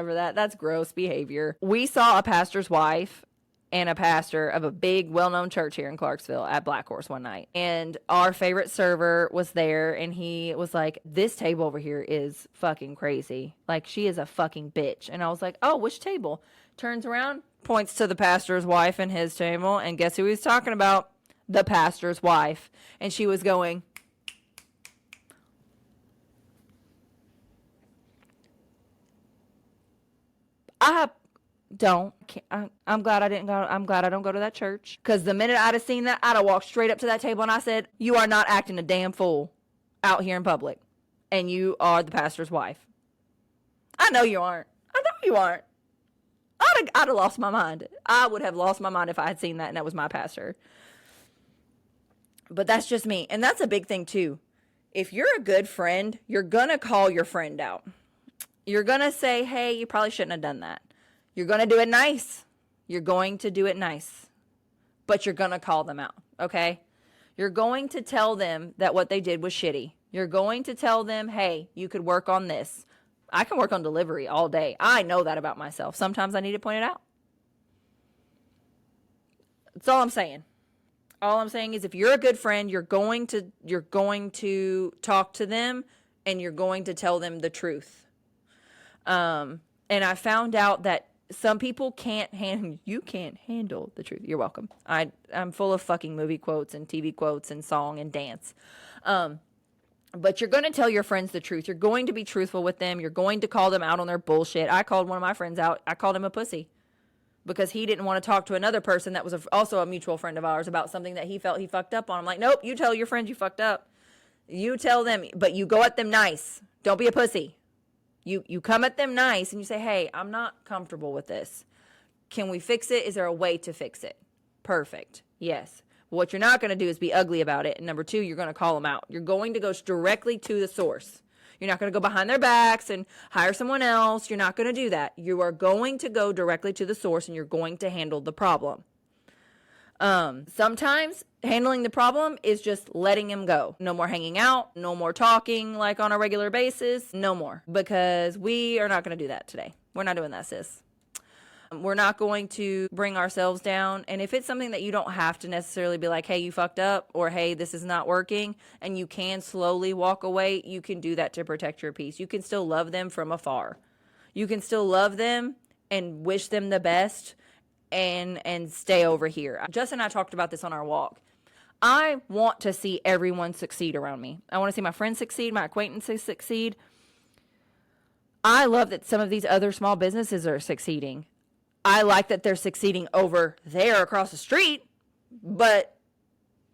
for that. That's gross behavior. We saw a pastor's wife and a pastor of a big, well-known church here in Clarksville at Black Horse one night. And our favorite server was there, and he was like, this table over here is fucking crazy. Like, she is a fucking bitch. And I was like, oh, which table? Turns around, points to the pastor's wife and his table, and guess who he's talking about? the pastor's wife. And she was going, I'm glad I didn't go. I'm glad I don't go to that church. Because the minute I'd have seen that, I'd have walked straight up to that table and I said, you are not acting a damn fool out here in public. And you are the pastor's wife. I know you aren't. I know you aren't. I'd have lost my mind. I would have lost my mind if I had seen that and that was my pastor. But that's just me. And that's a big thing too. If you're a good friend, you're going to call your friend out. You're going to say, hey, you probably shouldn't have done that. You're going to do it nice. You're going to do it nice. But you're going to call them out, okay? You're going to tell them that what they did was shitty. You're going to tell them, hey, you could work on this. I can work on delivery all day. I know that about myself. Sometimes I need it pointed out. That's all I'm saying. All I'm saying is if you're a good friend, you're going to talk to them and you're going to tell them the truth. And I found out that some people you can't handle the truth. You're welcome. I'm full of fucking movie quotes and TV quotes and song and dance. But you're going to tell your friends the truth. You're going to be truthful with them. You're going to call them out on their bullshit. I called one of my friends out. I called him a pussy because he didn't want to talk to another person that was also a mutual friend of ours about something that he felt he fucked up on. I'm like, nope, you tell your friends you fucked up. You tell them, but you go at them nice. Don't be a pussy. You come at them nice and you say, hey, I'm not comfortable with this. Can we fix it? Is there a way to fix it? Perfect. Yes. What you're not going to do is be ugly about it. And number two, you're going to call them out. You're going to go directly to the source. You're not going to go behind their backs and hire someone else. You're not going to do that. You are going to go directly to the source and you're going to handle the problem. Sometimes handling the problem is just letting him go. No more hanging out, no more talking like on a regular basis, no more. Because we are not going to do that today. We're not doing that, sis. We're not going to bring ourselves down. And if it's something that you don't have to necessarily be like, hey, you fucked up, or hey, this is not working, and you can slowly walk away, you can do that to protect your peace. You can still love them from afar. You can still love them and wish them the best and stay over here. Justin and I talked about this on our walk. I want to see everyone succeed around me. I want to see my friends succeed, my acquaintances succeed. I love that some of these other small businesses are succeeding. I like that they're succeeding over there across the street, but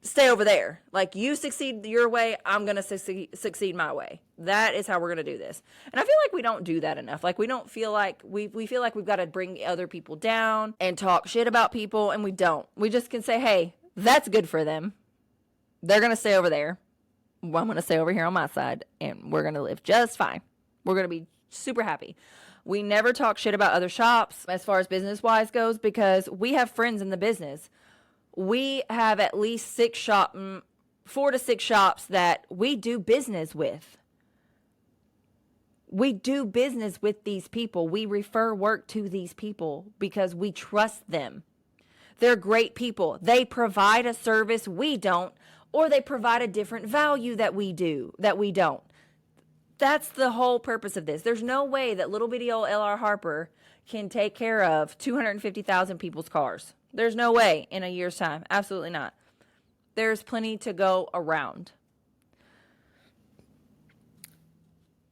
stay over there. Like, you succeed your way, I'm going to succeed my way. That is how we're going to do this. And I feel like we don't do that enough. Like, we don't feel like we feel like we've got to bring other people down and talk shit about people, and we don't. We just can say, hey, that's good for them. They're going to stay over there. Well, I'm going to stay over here on my side, and we're going to live just fine. We're going to be super happy. We never talk shit about other shops as far as business-wise goes because we have friends in the business. We have at least 4 to 6 shops that we do business with. We do business with these people. We refer work to these people because we trust them. They're great people. They provide a service we don't, or they provide a different value that we don't. That's the whole purpose of this. There's no way that little bitty old L.R. Harper can take care of 250,000 people's cars. There's no way in a year's time. Absolutely not. There's plenty to go around.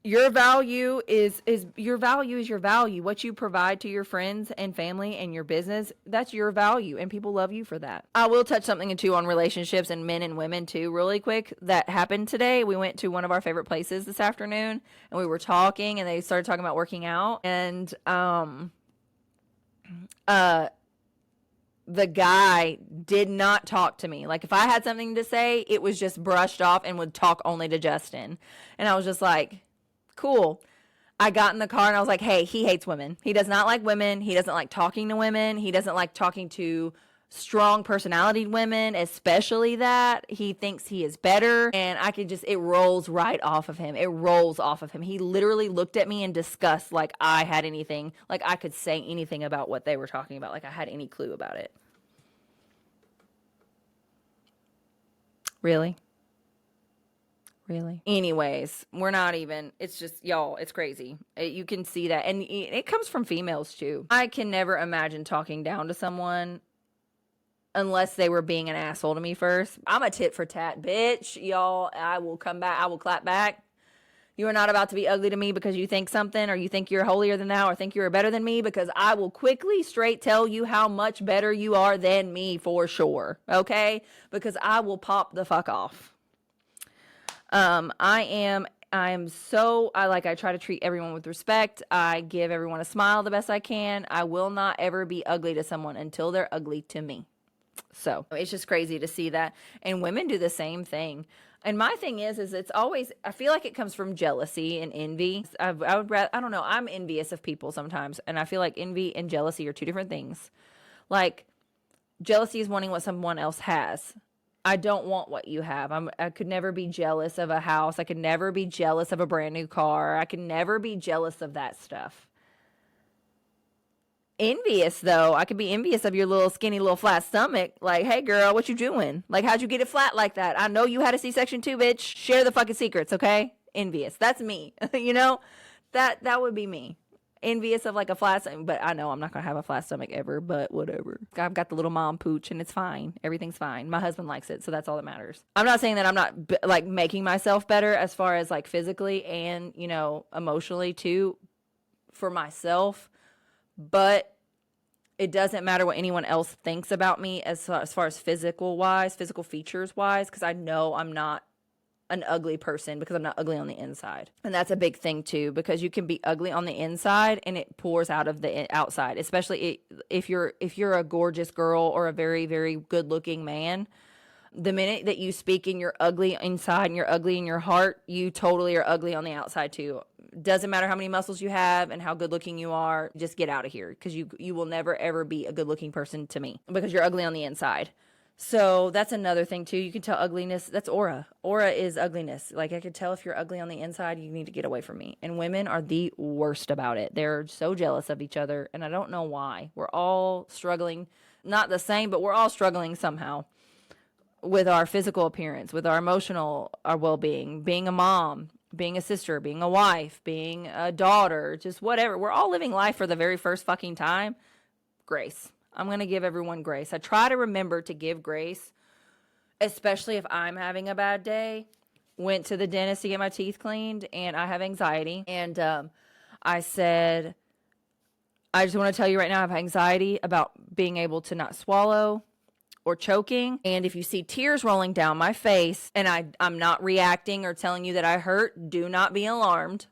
Your value is your value. What you provide to your friends and family and your business, that's your value, and people love you for that. I will touch something too on relationships and men and women too, really quick. That happened today. We went to one of our favorite places this afternoon, and we were talking, and they started talking about working out, and the guy did not talk to me. Like, if I had something to say, it was just brushed off and would talk only to Justin, and I was just like, cool. I got in the car and I was like, hey, he hates women. He does not like women. He doesn't like talking to women. He doesn't like talking to strong personality women, especially that. He thinks he is better. And it rolls right off of him. It rolls off of him. He literally looked at me in disgust like I had anything, like I could say anything about what they were talking about, like I had any clue about it. Really? Anyways, we're not even, it's just, y'all, it's crazy. You can see that. And it comes from females too. I can never imagine talking down to someone unless they were being an asshole to me first. I'm a tit for tat bitch, y'all. I will come back. I will clap back. You are not about to be ugly to me because you think something, or you think you're holier than thou, or think you're better than me, because I will quickly straight tell you how much better you are than me for sure. Okay? Because I will pop the fuck off. I try to treat everyone with respect. I give everyone a smile the best I can. I will not ever be ugly to someone until they're ugly to me. So it's just crazy to see that. And women do the same thing. And my thing is it's always, I feel like it comes from jealousy and envy. I would rather, I don't know, I'm envious of people sometimes. And I feel like envy and jealousy are two different things. Like, jealousy is wanting what someone else has. I don't want what you have. I could never be jealous of a house. I could never be jealous of a brand new car. I could never be jealous of that stuff. Envious, though, I could be envious of your little skinny little flat stomach. Like, hey girl, what you doing? Like, how'd you get it flat like that? I know you had a C-section too, bitch. Share the fucking secrets, okay? Envious. That's me. You know, that would be me. Envious of like a flat stomach, but I know I'm not gonna have a flat stomach ever, but whatever. I've got the little mom pooch and it's fine. Everything's fine. My husband likes it, so that's all that matters. I'm not saying that I'm not like making myself better as far as like physically and, you know, emotionally too for myself, but it doesn't matter what anyone else thinks about me as far as physical features wise, because I know I'm not an ugly person because I'm not ugly on the inside. And that's a big thing too, because you can be ugly on the inside and it pours out of the outside, especially if you're a gorgeous girl or a very, very good looking man. The minute that you speak and you're ugly inside and you're ugly in your heart, you totally are ugly on the outside too. Doesn't matter how many muscles you have and how good looking you are, just get out of here, because you will never ever be a good looking person to me because you're ugly on the inside. So that's another thing too. You can tell ugliness, that's aura. Aura is ugliness. Like, I could tell if you're ugly on the inside, you need to get away from me. And women are the worst about it. They're so jealous of each other, and I don't know why. We're all struggling, not the same, but we're all struggling somehow with our physical appearance, with our emotional, our well-being, being a mom, being a sister, being a wife, being a daughter, just whatever. We're all living life for the very first fucking time. Grace. I'm going to give everyone grace. I try to remember to give grace, especially if I'm having a bad day. Went to the dentist to get my teeth cleaned, and I have anxiety. And I said, I just want to tell you right now, I have anxiety about being able to not swallow or choking. And if you see tears rolling down my face and I'm not reacting or telling you that I hurt, do not be alarmed.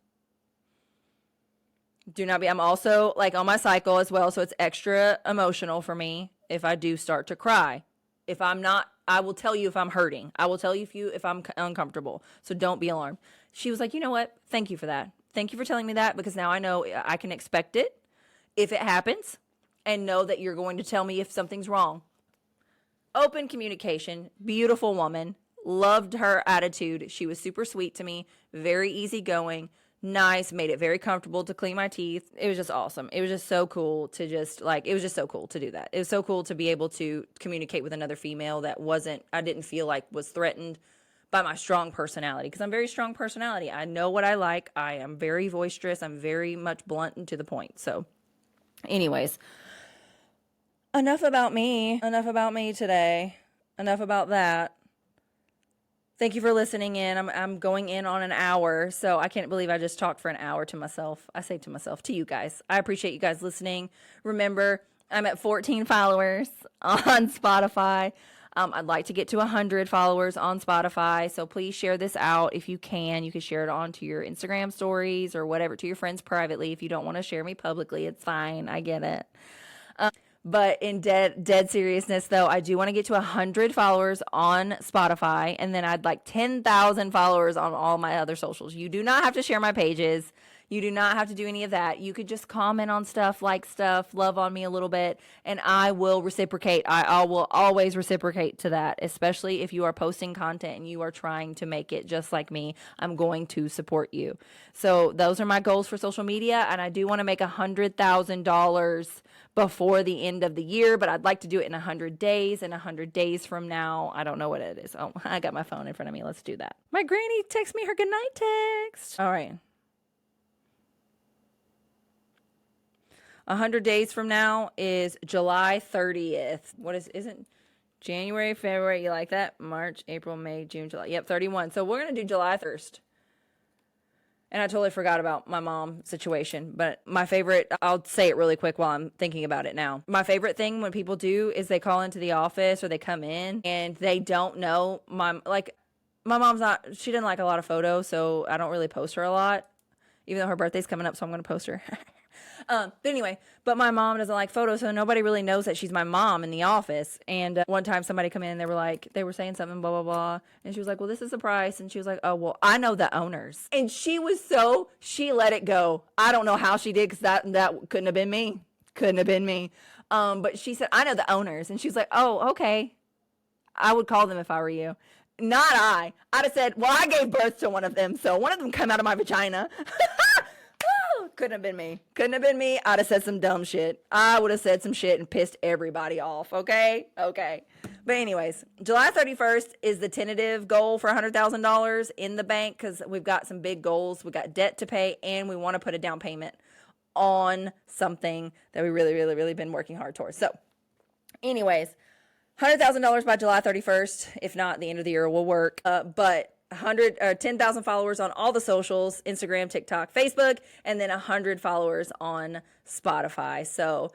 Do not be. I'm also like on my cycle as well, so it's extra emotional for me if I do start to cry. If I'm not, I will tell you if I'm hurting. I will tell you if I'm uncomfortable. So don't be alarmed. She was like, you know what? Thank you for that. Thank you for telling me that, because now I know I can expect it if it happens, and know that you're going to tell me if something's wrong. Open communication, beautiful woman, loved her attitude. She was super sweet to me, very easygoing, nice, made it very comfortable to clean my teeth. It was just awesome. It was just so cool to it was just so cool to do that. It was so cool to be able to communicate with another female that I didn't feel like was threatened by my strong personality, because I'm very strong personality. I know what I like. I am very boisterous. I'm very much blunt and to the point. So anyways, enough about me today. Enough about that. Thank you for listening in. I'm going in on an hour, so I can't believe I just talked for an hour to myself. I say to myself, to you guys. I appreciate you guys listening. Remember, I'm at 14 followers on Spotify. I'd like to get to 100 followers on Spotify, so please share this out if you can. You can share it onto your Instagram stories or whatever, to your friends privately. If you don't want to share me publicly, it's fine. I get it. But in dead seriousness, though, I do want to get to 100 followers on Spotify, and then I'd like 10,000 followers on all my other socials. You do not have to share my pages. You do not have to do any of that. You could just comment on stuff, like stuff, love on me a little bit, and I will reciprocate. I will always reciprocate to that, especially if you are posting content and you are trying to make it just like me. I'm going to support you. So those are my goals for social media, and I do want to make $100,000 before the end of the year, but I'd like to do it in 100 days. And 100 days from now, I don't know what it is. Oh, I got my phone in front of me. Let's do that. My granny texted me her goodnight text. All right. 100 days from now is July 30th. Isn't January, February, you like that? March, April, May, June, July. Yep, 31. So we're going to do July 1st. And I totally forgot about my mom situation. But my favorite, I'll say it really quick while I'm thinking about it now. My favorite thing when people do is they call into the office or they come in and they don't know my mom's not, she didn't like a lot of photos, so I don't really post her a lot, even though her birthday's coming up, so I'm going to post her. But anyway, but my mom doesn't like photos, so nobody really knows that she's my mom in the office. And one time somebody come in and they were saying something, blah, blah, blah. And she was like, well, this is the price. And she was like, oh, well, I know the owners. And she let it go. I don't know how she did, because that couldn't have been me. Couldn't have been me. But she said, I know the owners. And she was like, oh, okay. I would call them if I were you. Not I. I'd have said, well, I gave birth to one of them, so one of them came out of my vagina. Couldn't have been me. Couldn't have been me. I'd have said some dumb shit. I would have said some shit and pissed everybody off. Okay? Okay. But anyways, July 31st is the tentative goal for $100,000 in the bank, because we've got some big goals. We got debt to pay, and we want to put a down payment on something that we really, really, really been working hard towards. So anyways, $100,000 by July 31st. If not, the end of the year will work. But 10,000 followers on all the socials, Instagram, TikTok, Facebook, and then 100 followers on Spotify. So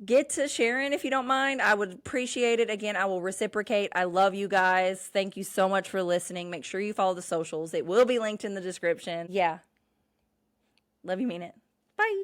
get to sharing if you don't mind. I would appreciate it. Again, I will reciprocate. I love you guys. Thank you so much for listening. Make sure you follow the socials. It will be linked in the description. Yeah. Love you, mean it. Bye.